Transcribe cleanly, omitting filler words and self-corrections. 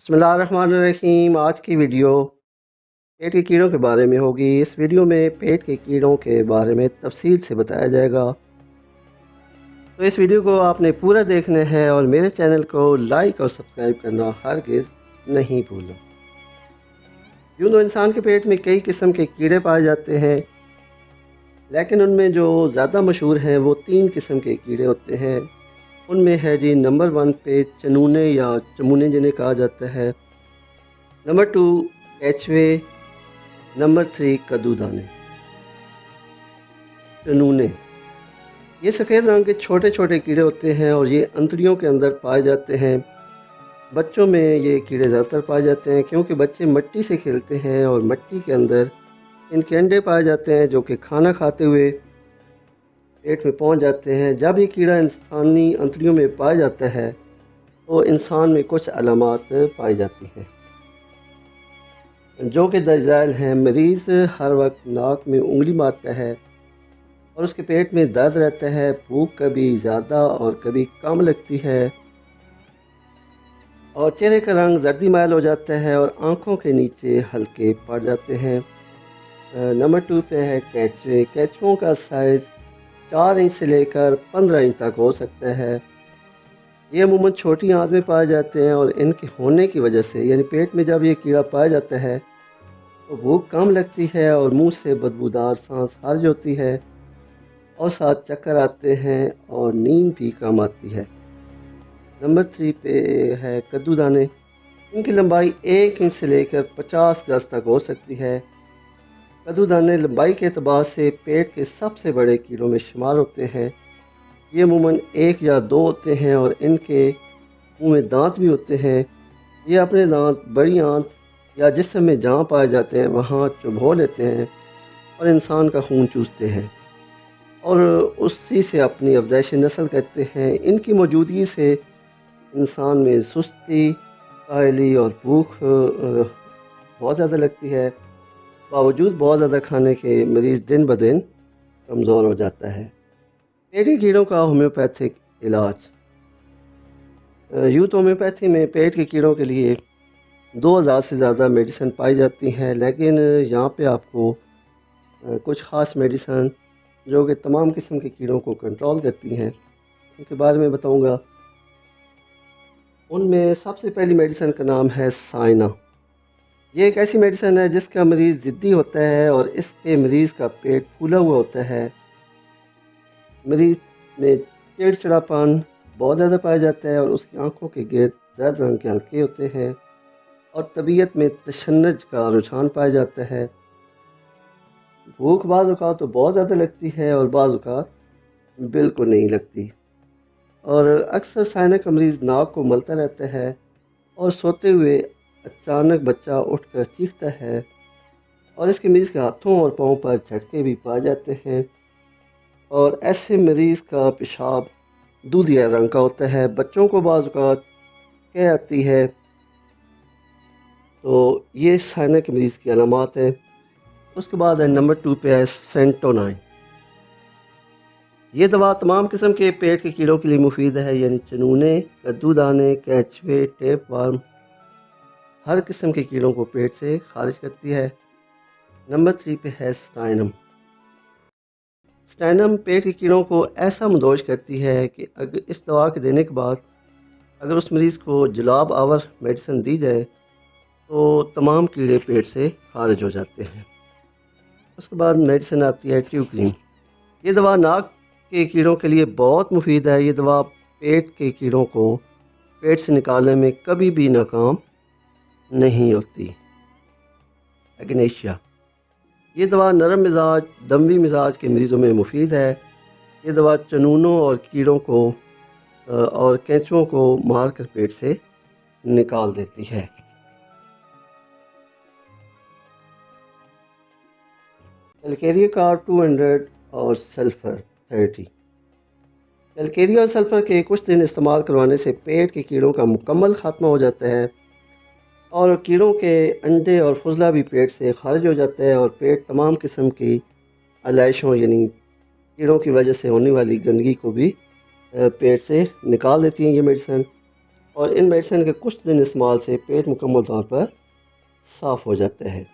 بسم اللہ الرحمن الرحیم۔ آج کی ویڈیو پیٹ کے کیڑوں کے بارے میں ہوگی۔ اس ویڈیو میں پیٹ کے کیڑوں کے بارے میں تفصیل سے بتایا جائے گا، تو اس ویڈیو کو آپ نے پورا دیکھنا ہے اور میرے چینل کو لائک اور سبسکرائب کرنا ہرگز نہیں بھولنا۔ یوں تو انسان کے پیٹ میں کئی قسم کے کیڑے پائے جاتے ہیں، لیکن ان میں جو زیادہ مشہور ہیں وہ 3 قسم کے کیڑے ہوتے ہیں۔ ان میں ہے جی نمبر 1 پہ چنونے یا چمونے جنہیں کہا جاتا ہے، نمبر 2 کیچوے، نمبر 3 کدو دانے۔ چنونے یہ سفید رنگ کے چھوٹے چھوٹے کیڑے ہوتے ہیں اور یہ انتڑیوں کے اندر پائے جاتے ہیں۔ بچوں میں یہ کیڑے زیادہ تر پائے جاتے ہیں کیونکہ بچے مٹی سے کھیلتے ہیں اور مٹی کے اندر ان کے انڈے پائے جاتے ہیں جو کہ کھانا کھاتے ہوئے پیٹ میں پہنچ جاتے ہیں۔ جب یہ کیڑا انسانی انتڑیوں میں پایا جاتا ہے تو انسان میں کچھ علامات پائی جاتی ہیں جو کہ درج ذیل ہیں۔ مریض ہر وقت ناک میں انگلی مارتا ہے اور اس کے پیٹ میں درد رہتا ہے، بھوک کبھی زیادہ اور کبھی کم لگتی ہے، اور چہرے کا رنگ زردی مائل ہو جاتا ہے اور آنکھوں کے نیچے ہلکے پڑ جاتے ہیں۔ نمبر 2 پہ ہے کیچوے۔ کیچووں کا سائز 4 انچ سے لے کر 15 انچ تک ہو سکتا ہے۔ یہ عموماً چھوٹی آنت میں پائے جاتے ہیں اور ان کے ہونے کی وجہ سے، یعنی پیٹ میں جب یہ کیڑا پایا جاتا ہے تو بھوک کم لگتی ہے اور منہ سے بدبودار سانس خارج ہوتی ہے اور ساتھ چکر آتے ہیں اور نیند بھی کم آتی ہے۔ نمبر 3 پہ ہے کدو دانے۔ ان کی لمبائی 1 انچ سے لے کر 50 گز تک ہو سکتی ہے۔ کدو دانے لمبائی کے اعتبار سے پیٹ کے سب سے بڑے کیڑوں میں شمار ہوتے ہیں۔ یہ عموماً 1 یا 2 ہوتے ہیں اور ان کے منہ میں دانت بھی ہوتے ہیں۔ یہ اپنے دانت بڑی آنت یا جسم میں جہاں پائے جاتے ہیں وہاں چبھو لیتے ہیں اور انسان کا خون چوستے ہیں اور اسی سے اپنی افزائش نسل کرتے ہیں۔ ان کی موجودگی سے انسان میں سستی، کاہلی اور بھوک بہت زیادہ لگتی ہے۔ باوجود بہت زیادہ کھانے کے مریض دن بدن کمزور ہو جاتا ہے۔ پیٹ کے کیڑوں کا ہومیوپیتھک علاج۔ یوں تو ہومیوپیتھی میں پیٹ کے کیڑوں کے لیے 2000 سے زیادہ میڈیسن پائی جاتی ہیں، لیکن یہاں پہ آپ کو کچھ خاص میڈیسن جو کہ تمام قسم کے کیڑوں کو کنٹرول کرتی ہیں ان کے بارے میں بتاؤں گا۔ ان میں سب سے پہلی میڈیسن کا نام ہے سائنا۔ یہ ایک ایسی میڈیسن ہے جس کا مریض ضدی ہوتا ہے اور اس کے مریض کا پیٹ پھولا ہوا ہوتا ہے۔ مریض میں چڑچڑاپن بہت زیادہ پایا جاتا ہے اور اس کی آنکھوں کے گرد زرد رنگ کے ہلکے ہوتے ہیں اور طبیعت میں تشنج کا رجحان پایا جاتا ہے۔ بھوک بعض اوقات تو بہت زیادہ لگتی ہے اور بعض اوقات بالکل نہیں لگتی، اور اکثر سائنا کا مریض ناک کو ملتا رہتا ہے اور سوتے ہوئے اچانک بچہ اٹھ کر چیختا ہے، اور اس کے مریض کے ہاتھوں اور پاؤں پر جھٹکے بھی پائے جاتے ہیں، اور ایسے مریض کا پیشاب دودھیا رنگ کا ہوتا ہے۔ بچوں کو بعض اوقات کہہ آتی ہے، تو یہ سائنا کے مریض کی علامات ہیں۔ اس کے بعد ہے نمبر 2 پہ ہے سینٹونائن۔ یہ دوا تمام قسم کے پیٹ کے کیڑوں کے لیے مفید ہے، یعنی چنونے، کدو دانے، کیچوے، ٹیپ ورم، ہر قسم کے کیڑوں کو پیٹ سے خارج کرتی ہے۔ نمبر 3 پہ ہے سٹائنم۔ سٹائنم پیٹ کے کیڑوں کو ایسا مدوش کرتی ہے کہ اگر اس دوا کے دینے کے بعد اگر اس مریض کو جلاب آور میڈیسن دی جائے تو تمام کیڑے پیٹ سے خارج ہو جاتے ہیں۔ اس کے بعد میڈیسن آتی ہے ٹیوکریم۔ یہ دوا ناک کے کیڑوں کے لیے بہت مفید ہے۔ یہ دوا پیٹ کے کیڑوں کو پیٹ سے نکالنے میں کبھی بھی ناکام نہیں ہوتی۔ ایگنیشیا۔ یہ دوا نرم مزاج، دموی مزاج کے مریضوں میں مفید ہے۔ یہ دوا چنونوں اور کیڑوں کو اور کینچوؤں کو مار کر پیٹ سے نکال دیتی ہے۔ کیلکیریا کار 200 اور سلفر 30۔ کیلکیریا اور سلفر کے کچھ دن استعمال کروانے سے پیٹ کے کیڑوں کا مکمل خاتمہ ہو جاتا ہے اور کیڑوں کے انڈے اور فضلہ بھی پیٹ سے خارج ہو جاتا ہے، اور پیٹ تمام قسم کی علائشوں یعنی کیڑوں کی وجہ سے ہونے والی گندگی کو بھی پیٹ سے نکال دیتی ہیں یہ میڈیسن۔ اور ان میڈیسن کے کچھ دن استعمال سے پیٹ مکمل طور پر صاف ہو جاتا ہے۔